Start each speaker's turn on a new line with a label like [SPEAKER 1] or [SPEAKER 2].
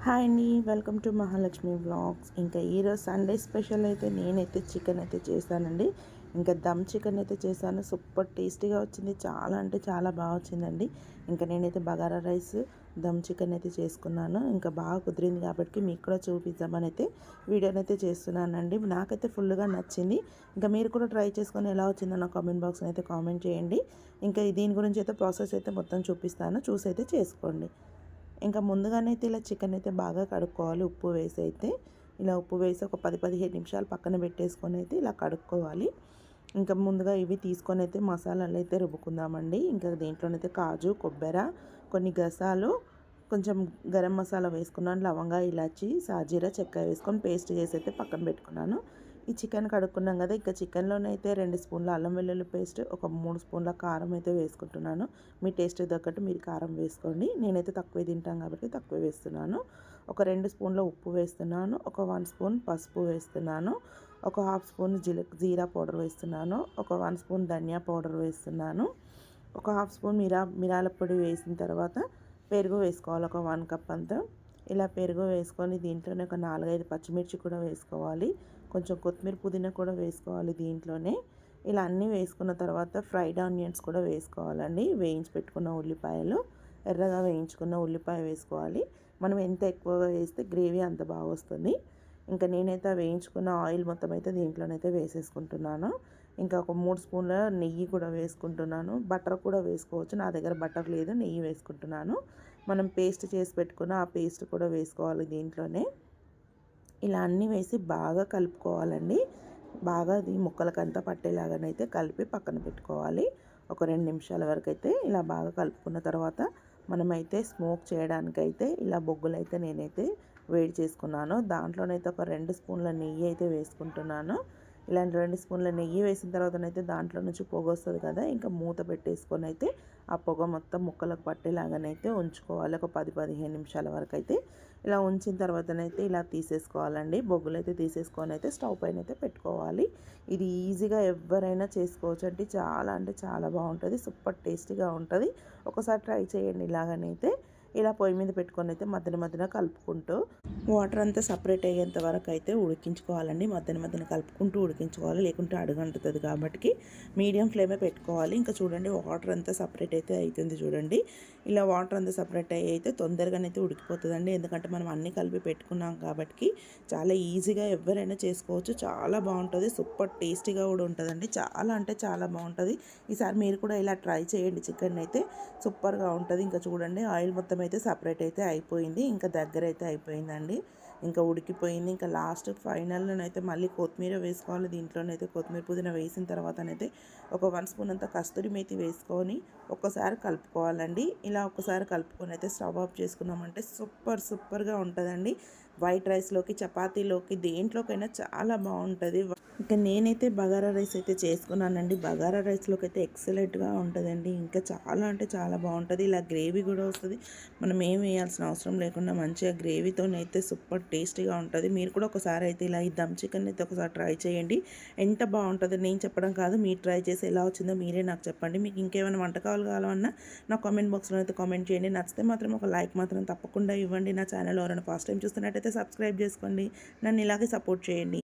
[SPEAKER 1] Hi అండి, welcome to Mahalakshmi vlogs. ఇంకా ఈరోజు సండే స్పెషల్ అయితే నేనైతే చికెన్ అయితే చేశానండి. ఇంకా దమ్ చికెన్ అయితే చేశాను. సూపర్ టేస్టీగా వచ్చింది. చాలా అంటే చాలా బాగా వచ్చిందండి. ఇంకా నేనైతే బగారా రైస్ దమ్ చికెన్ అయితే చేసుకున్నాను. ఇంకా బాగా కుదిరింది కాబట్టి మీకు కూడా చూపిద్దామని అయితే వీడియోని అయితే చేస్తున్నానండి. నాకైతే ఫుల్గా నచ్చింది. ఇంకా మీరు కూడా ట్రై చేసుకొని ఎలా వచ్చిందో నా కామెంట్ బాక్స్ని అయితే కామెంట్ చేయండి. ఇంకా దీని గురించి అయితే ప్రాసెస్ అయితే మొత్తం చూపిస్తాను, చూసి అయితే చేసుకోండి. ఇంకా ముందుగానైతే ఇలా చికెన్ అయితే బాగా కడుక్కోవాలి. ఉప్పు వేసి అయితే ఇలా ఉప్పు వేసి ఒక 10-15 నిమిషాలు పక్కన పెట్టేసుకొని అయితే ఇలా కడుక్కోవాలి. ఇంకా ముందుగా ఇవి తీసుకొని అయితే మసాలాలు అయితే రుబ్బుకుందామండి. ఇంకా దీంట్లోనైతే కాజు, కొబ్బరి, కొన్ని గసాలు, కొంచెం గరం మసాలా వేసుకున్నాను. లవంగా, ఇలాచి, సాజీరా, చెక్క వేసుకొని పేస్ట్ చేసి అయితే పక్కన పెట్టుకున్నాను. ఈ చికెన్ కడుక్కున్నాం కదా, ఇంకా చికెన్లోనైతే 2 స్పూన్ల అల్లం వెల్లుల్లి పేస్ట్, ఒక 3 స్పూన్ల కారం అయితే వేసుకుంటున్నాను. మీ టేస్ట్ తగ్గట్టు మీరు కారం వేసుకోండి. నేనైతే తక్కువే తింటాను కాబట్టి తక్కువ వేస్తున్నాను. ఒక 2 స్పూన్ల ఉప్పు వేస్తున్నాను. ఒక 1 స్పూన్ పసుపు వేస్తున్నాను. ఒక హాఫ్ స్పూన్ జీరా పౌడర్ వేస్తున్నాను. ఒక 1 స్పూన్ ధనియా పౌడర్ వేస్తున్నాను. ఒక హాఫ్ స్పూన్ మిరాల పొడి వేసిన తర్వాత పెరుగు వేసుకోవాలి, ఒక 1 కప్ అంతా. ఇలా పెరుగు వేసుకొని దీంట్లోనే ఒక 4-5 పచ్చిమిర్చి కూడా వేసుకోవాలి. కొంచెం కొత్తిమీర, పుదీనా కూడా వేసుకోవాలి దీంట్లోనే. ఇలా అన్నీ వేసుకున్న తర్వాత ఫ్రైడ్ ఆనియన్స్ కూడా వేసుకోవాలండి. వేయించి పెట్టుకున్న ఉల్లిపాయలు, ఎర్రగా వేయించుకున్న ఉల్లిపాయ వేసుకోవాలి. మనం ఎంత ఎక్కువగా వేస్తే గ్రేవీ అంత బాగా వస్తుంది. ఇంకా నేనైతే వేయించుకున్న ఆయిల్ మొత్తం అయితే దీంట్లోనైతే వేసేసుకుంటున్నాను. ఇంకా ఒక 3 స్పూన్ల నెయ్యి కూడా వేసుకుంటున్నాను. బటర్ కూడా వేసుకోవచ్చు, నా దగ్గర బటర్ లేదు, నెయ్యి వేసుకుంటున్నాను. మనం పేస్ట్ చేసి పెట్టుకున్న ఆ పేస్ట్ కూడా వేసుకోవాలి దీంట్లోనే. ఇలా అన్నీ వేసి బాగా కలుపుకోవాలండి. బాగా అది ముక్కలకంతా పట్టేలాగానైతే కలిపి పక్కన పెట్టుకోవాలి. ఒక 2 నిమిషాల వరకు అయితే ఇలా బాగా కలుపుకున్న తర్వాత మనమైతే స్మోక్ చేయడానికైతే ఇలా బొగ్గులైతే నేనైతే వేడి చేసుకున్నాను. దాంట్లోనైతే ఒక 2 స్పూన్ల నెయ్యి అయితే వేసుకుంటున్నాను. ఇలాంటి 2 స్పూన్ల నెయ్యి వేసిన తర్వాతనైతే దాంట్లో నుంచి పొగ వస్తుంది కదా, ఇంకా మూత పెట్టేసుకొని అయితే ఆ పొగ మొత్తం ముక్కలకు పట్టేలాగానైతే ఉంచుకోవాలి. ఒక 10-15 నిమిషాల వరకు అయితే ఇలా ఉంచిన తర్వాతనైతే ఇలా తీసేసుకోవాలండి. బొగ్గులు అయితే తీసేసుకొని అయితే స్టవ్ పైన అయితే పెట్టుకోవాలి. ఇది ఈజీగా ఎవరైనా చేసుకోవచ్చు అంటే చాలా బాగుంటుంది. సూపర్ టేస్టీగా ఉంటుంది. ఒకసారి ట్రై చేయండి ఇలాగనైతే. ఇలా పొయ్యి మీద పెట్టుకొని అయితే మధ్యన కలుపుకుంటూ వాటర్ అంతా సపరేట్ అయ్యేంత వరకు అయితే ఉడికించుకోవాలండి. మధ్యన కలుపుకుంటూ ఉడికించుకోవాలి, లేకుంటే అడుగంటుతుంది కాబట్టి మీడియం ఫ్లేమే పెట్టుకోవాలి. ఇంకా చూడండి వాటర్ అంతా సపరేట్ అయితే అవుతుంది చూడండి. ఇలా వాటర్ అంతా సపరేట్ అయ్యి అయితే తొందరగానైతే ఉడికిపోతుందండి. ఎందుకంటే మనం అన్నీ కలిపి పెట్టుకున్నాం కాబట్టి చాలా ఈజీగా ఎవరైనా చేసుకోవచ్చు. చాలా బాగుంటుంది, సూపర్ టేస్టీగా కూడా ఉంటుందండి. చాలా అంటే చాలా బాగుంటుంది. ఈసారి మీరు కూడా ఇలా ట్రై చేయండి. చికెన్ అయితే సూపర్గా ఉంటుంది. ఇంకా చూడండి ఆయిల్ మొత్తం అయితే సపరేట్ అయితే అయిపోయింది. ఇంకా దగ్గర అయితే అయిపోయిందండి. ఇంకా ఉడికిపోయింది. ఇంకా లాస్ట్ ఫైనల్లోనైతే మళ్ళీ కొత్తిమీర వేసుకోవాలి. దీంట్లోనైతే కొత్తిమీర, పుదీనా వేసిన తర్వాతనైతే ఒక 1 స్పూన్ అంత కస్తూరి మేతి వేసుకొని ఒక్కసారి కలుపుకోవాలండి. ఇలా ఒక్కసారి కలుపుకొని అయితే స్టవ్ ఆఫ్ చేసుకున్నామంటే సూపర్గా ఉంటుందండి. వైట్ రైస్లోకి, చపాతీలోకి, దేంట్లోకైనా చాలా బాగుంటుంది. ఇంకా నేనైతే బగారా రైస్ అయితే చేసుకున్నానండి. బగారా రైస్లోకి అయితే ఎక్సలెంట్గా ఉంటుందండి. ఇంకా చాలా అంటే చాలా బాగుంటుంది. ఇలా గ్రేవీ కూడా వస్తుంది. మనం ఏం వేయాల్సిన అవసరం లేకుండా మంచిగా గ్రేవీతోనైతే సూపర్ టేస్టీగా ఉంటుంది. మీరు కూడా ఒకసారి అయితే ఇలా ఈ దమ్ చికెన్ అయితే ఒకసారి ట్రై చేయండి. ఎంత బాగుంటుందో నేను చెప్పడం కాదు, మీరు ట్రై చేసి ఎలా వచ్చిందో మీరే నాకు చెప్పండి. మీకు ఇంకేమైనా వంటకాలు కావాలన్నా నా కామెంట్ బాక్స్లో అయితే కామెంట్ చేయండి. నచ్చితే మాత్రం ఒక లైక్ మాత్రం తప్పకుండా ఇవ్వండి. నా ఛానల్ ఎవరైనా ఫస్ట్ టైం చూస్తున్నట్టయితే సబ్స్క్రైబ్ చేసుకోండి. నన్ను ఇలాగే సపోర్ట్ చేయండి.